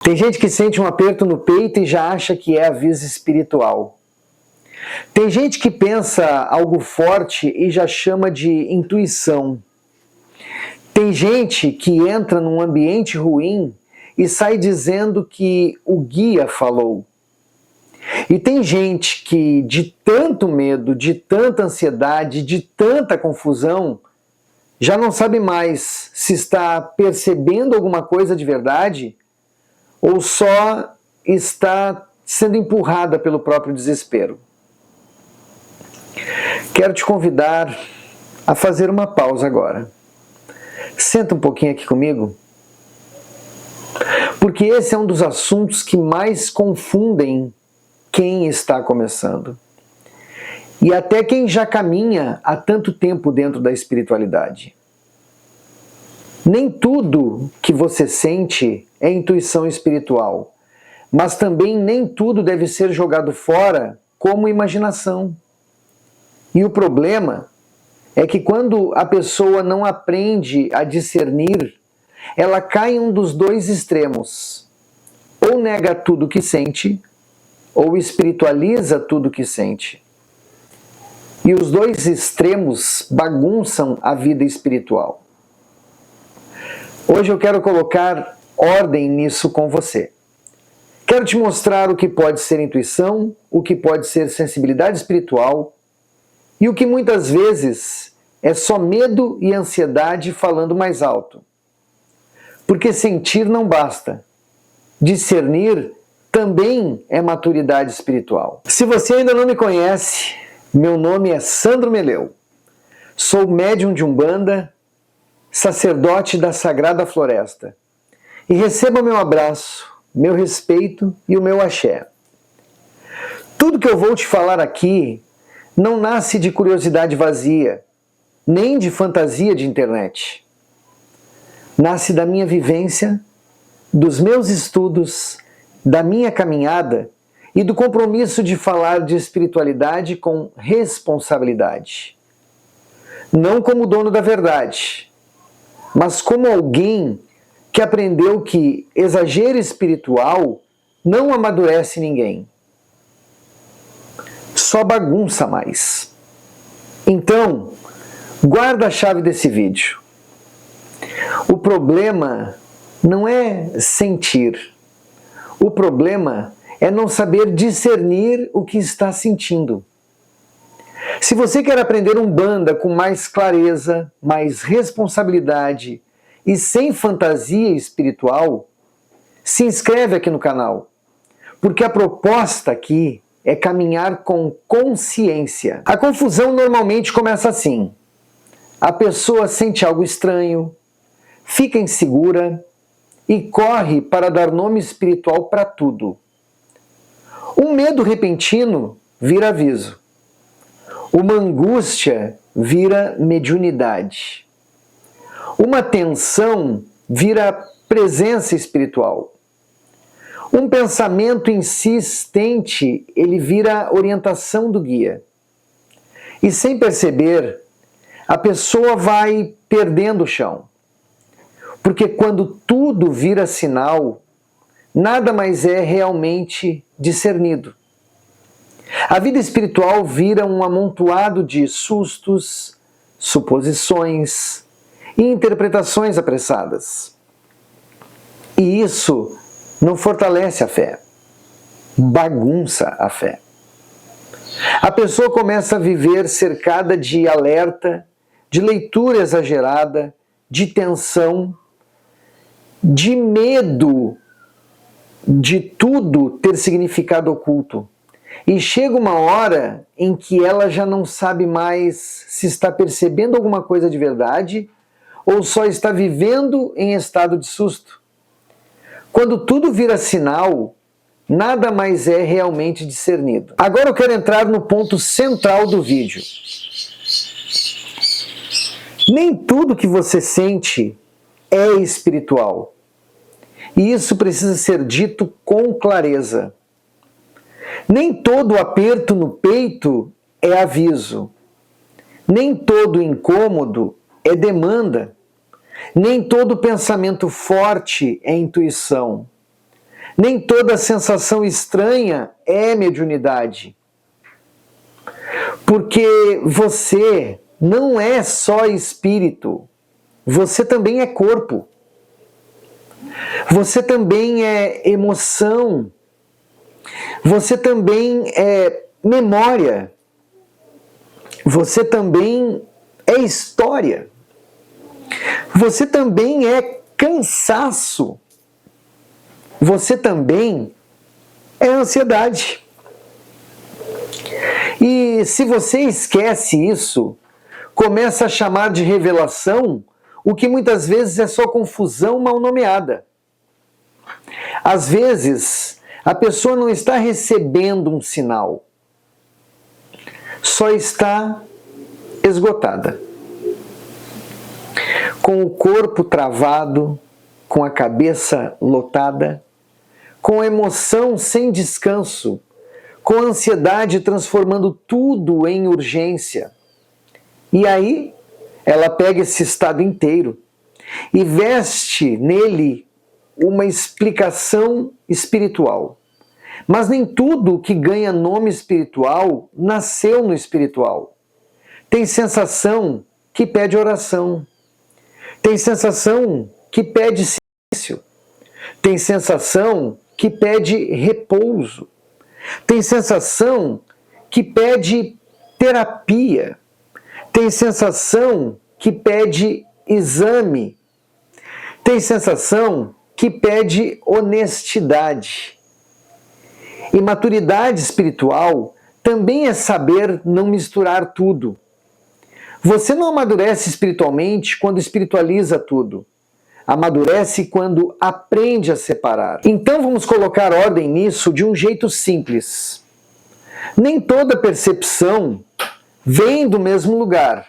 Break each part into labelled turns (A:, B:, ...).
A: Tem gente que sente um aperto no peito e já acha que é aviso espiritual. Tem gente que pensa algo forte e já chama de intuição. Tem gente que entra num ambiente ruim e sai dizendo que o guia falou. E tem gente que, de tanto medo, de tanta ansiedade, de tanta confusão, já não sabe mais se está percebendo alguma coisa de verdade ou só está sendo empurrada pelo próprio desespero. Quero te convidar a fazer uma pausa agora. Senta um pouquinho aqui comigo, porque esse é um dos assuntos que mais confundem quem está começando. E até quem já caminha há tanto tempo dentro da espiritualidade. Nem tudo que você sente é intuição espiritual, mas também nem tudo deve ser jogado fora como imaginação. E o problema é que quando a pessoa não aprende a discernir, ela cai em um dos dois extremos. Ou nega tudo que sente, ou espiritualiza tudo que sente. E os dois extremos bagunçam a vida espiritual. Hoje eu quero colocar ordem nisso com você. Quero te mostrar o que pode ser intuição, o que pode ser sensibilidade espiritual e o que muitas vezes é só medo e ansiedade falando mais alto. Porque sentir não basta. Discernir também é maturidade espiritual. Se você ainda não me conhece, meu nome é Sandro Meleu. Sou médium de Umbanda, sacerdote da Sagrada Floresta. E receba meu abraço, meu respeito e o meu axé. Tudo que eu vou te falar aqui não nasce de curiosidade vazia, nem de fantasia de internet. Nasce da minha vivência, dos meus estudos, da minha caminhada e do compromisso de falar de espiritualidade com responsabilidade. Não como dono da verdade, mas como alguém que aprendeu que exagero espiritual não amadurece ninguém. Só bagunça mais. Então, guarda a chave desse vídeo. O problema não é sentir. O problema é não saber discernir o que está sentindo. Se você quer aprender Umbanda com mais clareza, mais responsabilidade e sem fantasia espiritual, se inscreve aqui no canal, porque a proposta aqui é caminhar com consciência. A confusão normalmente começa assim. A pessoa sente algo estranho, fica insegura e corre para dar nome espiritual para tudo. Um medo repentino vira aviso. Uma angústia vira mediunidade. Uma tensão vira presença espiritual. Um pensamento insistente, ele vira orientação do guia. E sem perceber, a pessoa vai perdendo o chão. Porque quando tudo vira sinal, nada mais é realmente discernido. A vida espiritual vira um amontoado de sustos, suposições e interpretações apressadas. E isso não fortalece a fé, bagunça a fé. A pessoa começa a viver cercada de alerta, de leitura exagerada, de tensão, de medo de tudo ter significado oculto. E chega uma hora em que ela já não sabe mais se está percebendo alguma coisa de verdade ou só está vivendo em estado de susto. Quando tudo vira sinal, nada mais é realmente discernido. Agora eu quero entrar no ponto central do vídeo. Nem tudo que você sente é espiritual. E isso precisa ser dito com clareza. Nem todo aperto no peito é aviso. Nem todo incômodo é demanda. Nem todo pensamento forte é intuição. Nem toda sensação estranha é mediunidade. Porque você não é só espírito, você também é corpo. Você também é emoção. Você também é memória. Você também é história. Você também é cansaço. Você também é ansiedade. E se você esquece isso, começa a chamar de revelação o que muitas vezes é só confusão mal nomeada. Às vezes, a pessoa não está recebendo um sinal, só está esgotada. Com o corpo travado, com a cabeça lotada, com a emoção sem descanso, com a ansiedade transformando tudo em urgência. E aí, ela pega esse estado inteiro e veste nele uma explicação espiritual. Mas nem tudo que ganha nome espiritual nasceu no espiritual. Tem sensação que pede oração. Tem sensação que pede silêncio. Tem sensação que pede repouso. Tem sensação que pede terapia. Tem sensação que pede exame. Tem sensação que pede honestidade. E maturidade espiritual também é saber não misturar tudo. Você não amadurece espiritualmente quando espiritualiza tudo. Amadurece quando aprende a separar. Então vamos colocar ordem nisso de um jeito simples. Nem toda percepção vem do mesmo lugar.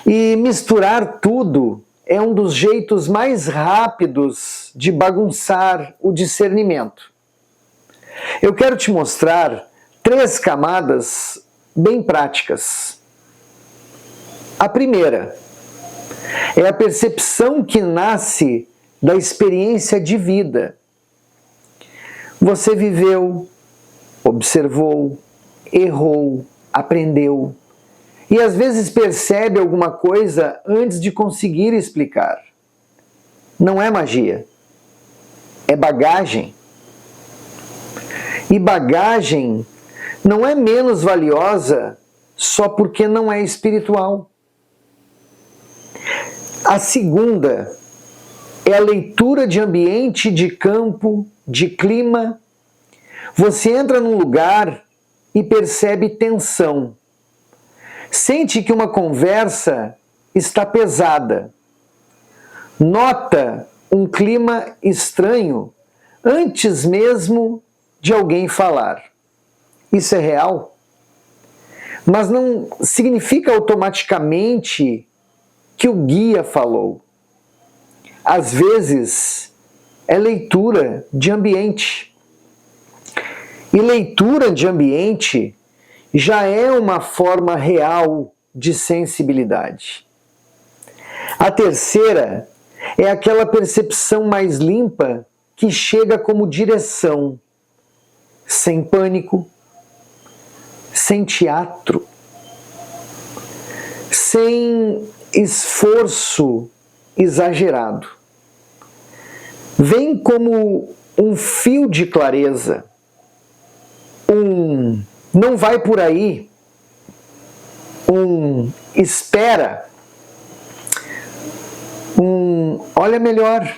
A: E misturar tudo é um dos jeitos mais rápidos de bagunçar o discernimento. Eu quero te mostrar 3 camadas bem práticas. A primeira é a percepção que nasce da experiência de vida. Você viveu, observou, errou, aprendeu e às vezes percebe alguma coisa antes de conseguir explicar. Não é magia, é bagagem. E bagagem não é menos valiosa só porque não é espiritual. A segunda é a leitura de ambiente, de campo, de clima. Você entra num lugar e percebe tensão. Sente que uma conversa está pesada. Nota um clima estranho antes mesmo de alguém falar. Isso é real? Mas não significa automaticamente que o guia falou. Às vezes é leitura de ambiente. E leitura de ambiente já é uma forma real de sensibilidade. A terceira é aquela percepção mais limpa que chega como direção, sem pânico, sem teatro, sem esforço exagerado. Vem como um fio de clareza, não vai por aí, espera, olha melhor.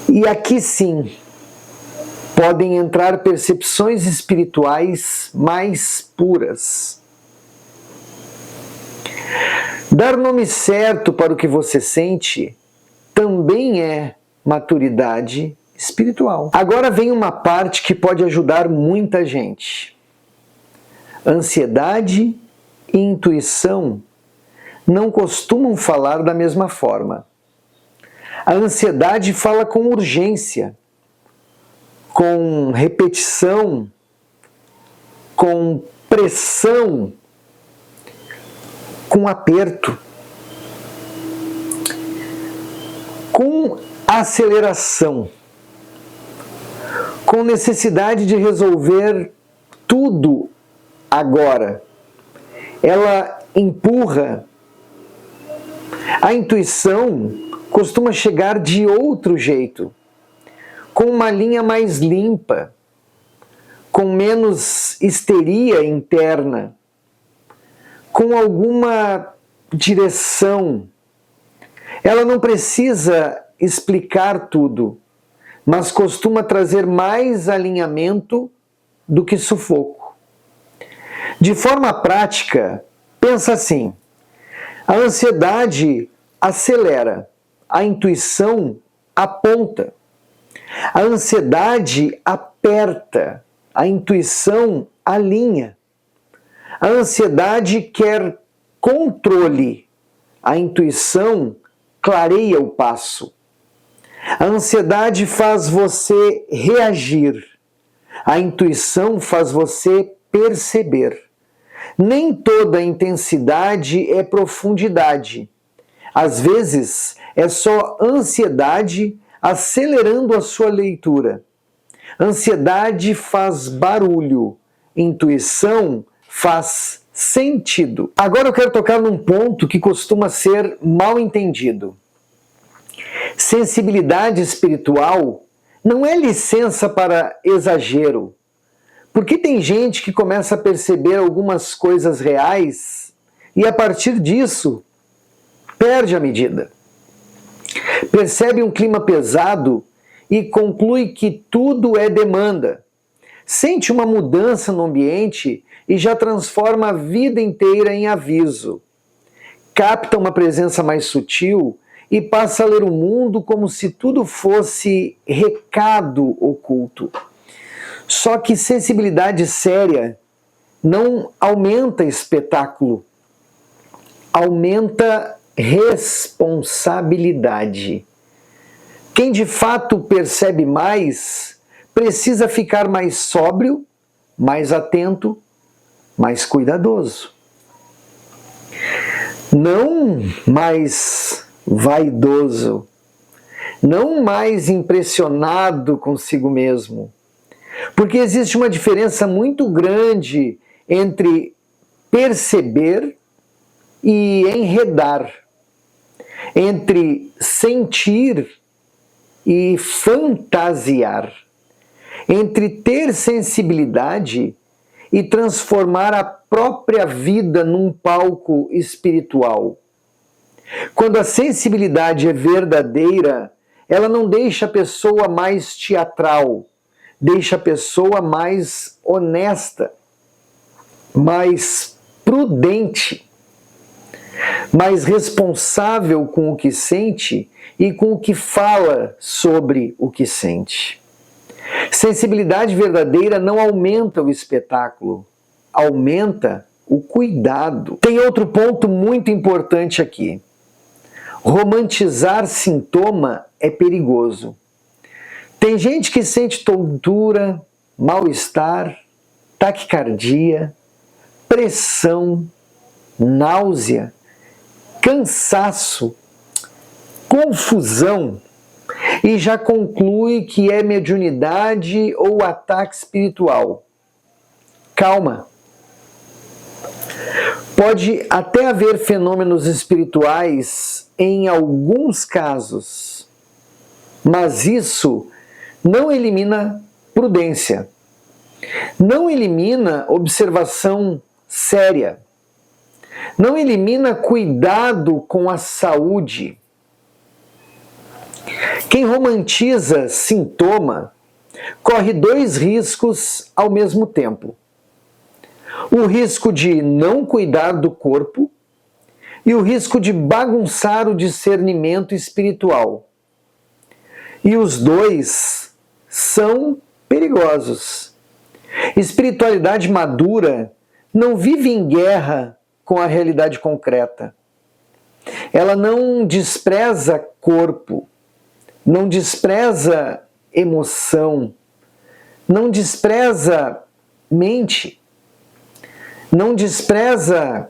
A: E aqui sim, podem entrar percepções espirituais mais puras. Dar nome certo para o que você sente também é maturidade espiritual. Agora vem uma parte que pode ajudar muita gente. Ansiedade e intuição não costumam falar da mesma forma. A ansiedade fala com urgência, com repetição, com pressão, com aperto. Com aceleração, com necessidade de resolver tudo agora. Ela empurra. A intuição costuma chegar de outro jeito, com uma linha mais limpa, com menos histeria interna, com alguma direção. Ela não precisa explicar tudo, mas costuma trazer mais alinhamento do que sufoco. De forma prática, pensa assim: a ansiedade acelera, a intuição aponta. A ansiedade aperta, a intuição alinha. A ansiedade quer controle, a intuição clareia o passo. A ansiedade faz você reagir, a intuição faz você perceber. Nem toda intensidade é profundidade. Às vezes é só ansiedade acelerando a sua leitura. Ansiedade faz barulho, intuição faz sentido. Agora eu quero tocar num ponto que costuma ser mal entendido. Sensibilidade espiritual não é licença para exagero. Porque tem gente que começa a perceber algumas coisas reais e a partir disso perde a medida. Percebe um clima pesado e conclui que tudo é demanda. Sente uma mudança no ambiente e já transforma a vida inteira em aviso. Capta uma presença mais sutil e passa a ler o mundo como se tudo fosse recado oculto. Só que sensibilidade séria não aumenta espetáculo, aumenta responsabilidade. Quem de fato percebe mais, precisa ficar mais sóbrio, mais atento, mais cuidadoso. Não mais vaidoso, não mais impressionado consigo mesmo. Porque existe uma diferença muito grande entre perceber e enredar, entre sentir e fantasiar, entre ter sensibilidade e transformar a própria vida num palco espiritual. Quando a sensibilidade é verdadeira, ela não deixa a pessoa mais teatral, deixa a pessoa mais honesta, mais prudente, mais responsável com o que sente e com o que fala sobre o que sente. Sensibilidade verdadeira não aumenta o espetáculo, aumenta o cuidado. Tem outro ponto muito importante aqui. Romantizar sintoma é perigoso. Tem gente que sente tontura, mal-estar, taquicardia, pressão, náusea, cansaço, confusão e já conclui que é mediunidade ou ataque espiritual. Calma. Pode até haver fenômenos espirituais em alguns casos, mas isso não elimina prudência, não elimina observação séria, não elimina cuidado com a saúde. Quem romantiza sintoma corre dois riscos ao mesmo tempo. O risco de não cuidar do corpo e o risco de bagunçar o discernimento espiritual. E os dois são perigosos. Espiritualidade madura não vive em guerra com a realidade concreta. Ela não despreza corpo, não despreza emoção, não despreza mente, não despreza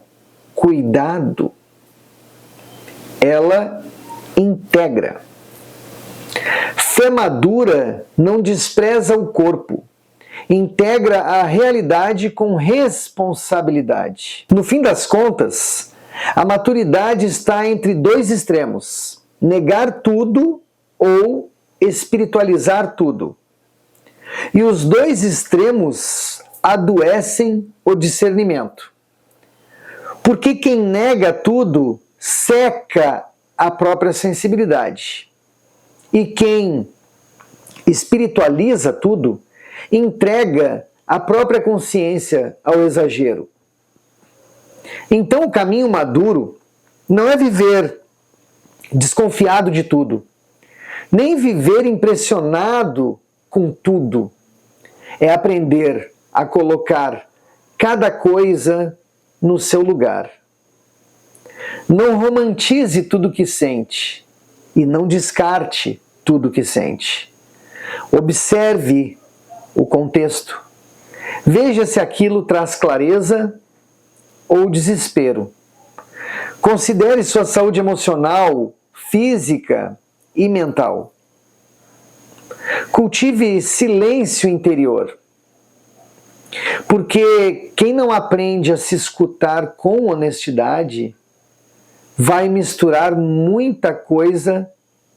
A: cuidado. Ela integra. Fé madura não despreza o corpo, integra a realidade com responsabilidade. No fim das contas, a maturidade está entre dois extremos: negar tudo ou espiritualizar tudo. E os dois extremos adoecem o discernimento. Porque quem nega tudo seca a própria sensibilidade. E quem espiritualiza tudo entrega a própria consciência ao exagero. Então, o caminho maduro não é viver desconfiado de tudo, nem viver impressionado com tudo. É aprender a colocar cada coisa no seu lugar. Não romantize tudo que sente e não descarte tudo que sente. Observe o contexto. Veja se aquilo traz clareza ou desespero. Considere sua saúde emocional, física e mental. Cultive silêncio interior. Porque quem não aprende a se escutar com honestidade vai misturar muita coisa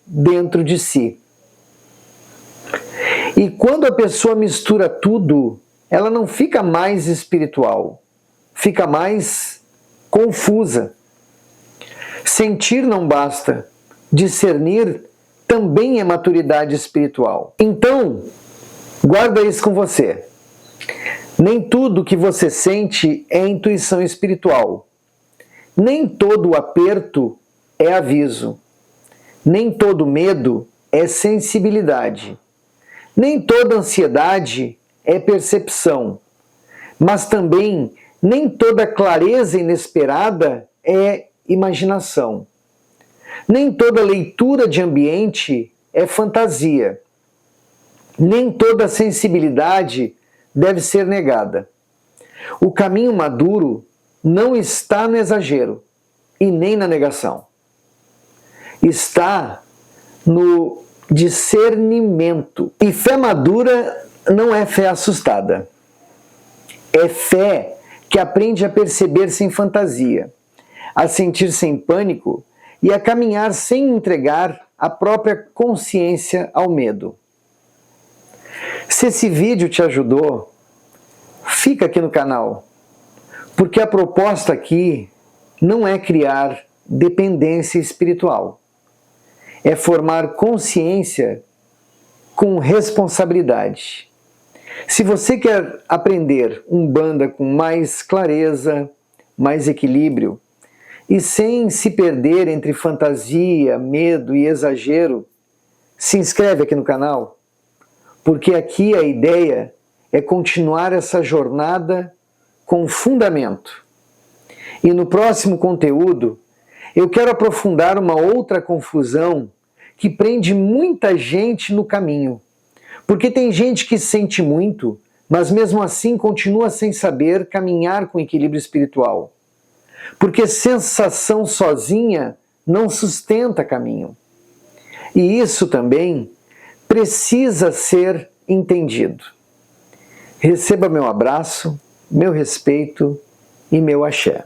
A: dentro de si. E quando a pessoa mistura tudo, ela não fica mais espiritual, fica mais confusa. Sentir não basta, discernir também é maturidade espiritual. Então, guarda isso com você. Nem tudo que você sente é intuição espiritual. Nem todo aperto é aviso. Nem todo medo é sensibilidade. Nem toda ansiedade é percepção. Mas também nem toda clareza inesperada é imaginação. Nem toda leitura de ambiente é fantasia. Nem toda sensibilidade deve ser negada. O caminho maduro não está no exagero e nem na negação. Está no discernimento. E fé madura não é fé assustada. É fé que aprende a perceber sem fantasia, a sentir sem pânico e a caminhar sem entregar a própria consciência ao medo. Se esse vídeo te ajudou, fica aqui no canal, porque a proposta aqui não é criar dependência espiritual, é formar consciência com responsabilidade. Se você quer aprender Umbanda com mais clareza, mais equilíbrio, e sem se perder entre fantasia, medo e exagero, se inscreve aqui no canal, porque aqui a ideia é continuar essa jornada com fundamento. E no próximo conteúdo, eu quero aprofundar uma outra confusão que prende muita gente no caminho. Porque tem gente que sente muito, mas mesmo assim continua sem saber caminhar com equilíbrio espiritual. Porque sensação sozinha não sustenta caminho. E isso também precisa ser entendido. Receba meu abraço, meu respeito e meu axé.